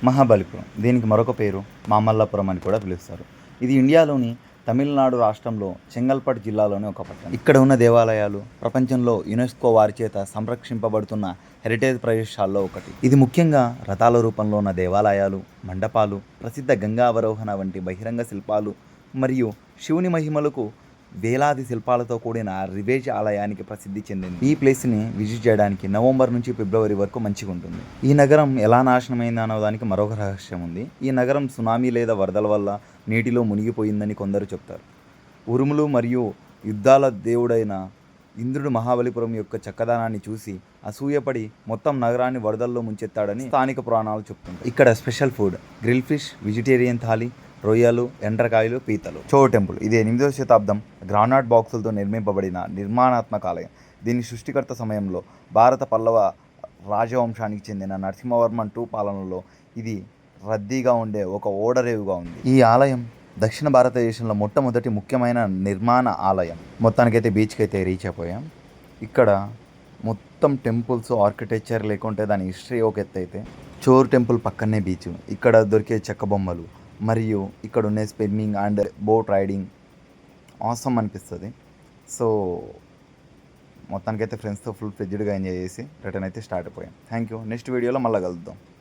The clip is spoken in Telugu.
మహాబలిపురం, దీనికి మరొక పేరు మామల్లపురం అని కూడా పిలుస్తారు. ఇది ఇండియాలోని తమిళనాడు రాష్ట్రంలో చెంగల్పట్టు జిల్లాలోని ఒక పట్టణం. ఇక్కడ ఉన్న దేవాలయాలు ప్రపంచంలో యునెస్కో వారి చేత సంరక్షింపబడుతున్న హెరిటేజ్ ప్రదేశాల్లో ఒకటి. ఇది ముఖ్యంగా రథాల రూపంలో ఉన్న దేవాలయాలు, మండపాలు, ప్రసిద్ధ గంగా అవరోహణ వంటి బహిరంగ శిల్పాలు మరియు శివుని మహిమలకు వేలాది శిల్పాలతో కూడిన రివేజ్ ఆలయానికి ప్రసిద్ధి చెందింది. ఈ ప్లేస్ని విజిట్ చేయడానికి నవంబర్ నుంచి ఫిబ్రవరి వరకు మంచిగా ఉంటుంది. ఈ నగరం ఎలా నాశనమైంది అన్నదానికి మరొక రహస్యం ఉంది. ఈ నగరం సునామీ లేదా వరదల వల్ల నీటిలో మునిగిపోయిందని కొందరు చెప్తారు. ఉరుములు మరియు యుద్ధాల దేవుడైన ఇంద్రుడు మహాబలిపురం యొక్క చక్కదనాన్ని చూసి అసూయపడి మొత్తం నగరాన్ని వరదల్లో ముంచెత్తాడని స్థానిక పురాణాలు చెప్తుంటాయి. ఇక్కడ special food grill fish, vegetarian thali, రొయ్యలు, ఎండ్రకాయలు, పీతలు. చో టెంపుల్ ఇది 8వ శతాబ్దం గ్రానైట్ బాక్సులతో నిర్మింపబడిన నిర్మాణాత్మక ఆలయం. దీని సృష్టికర్త సమయంలో భారత పల్లవ రాజవంశానికి చెందిన నరసింహవర్మన్ II పాలనలో ఇది రద్దీగా ఉండే ఒక ఓడరేవుగా ఉంది. ఈ ఆలయం దక్షిణ భారతదేశంలో మొట్టమొదటి ముఖ్యమైన నిర్మాణ ఆలయం. మొత్తానికైతే బీచ్కి అయితే రీచ్ అయిపోయాం. ఇక్కడ మొత్తం టెంపుల్స్, ఆర్కిటెక్చర్ లేకుంటే దాని హిస్టరీ ఒక ఎత్తు అయితే, చోర్ టెంపుల్ పక్కనే బీచ్, ఇక్కడ దొరికే చెక్క బొమ్మలు మరియు ఇక్కడ ఉండే swimming and boat riding awesome అనిపిస్తుంది. సో మొత్తానికైతే ఫ్రెండ్స్తో ఫుల్ ఫ్లెడ్జ్డ్గా ఎంజాయ్ చేసి రిటర్న్ అయితే స్టార్ట్ అయిపోయాం. Thank you. నెక్స్ట్ వీడియోలో మళ్ళీ కలుద్దాం.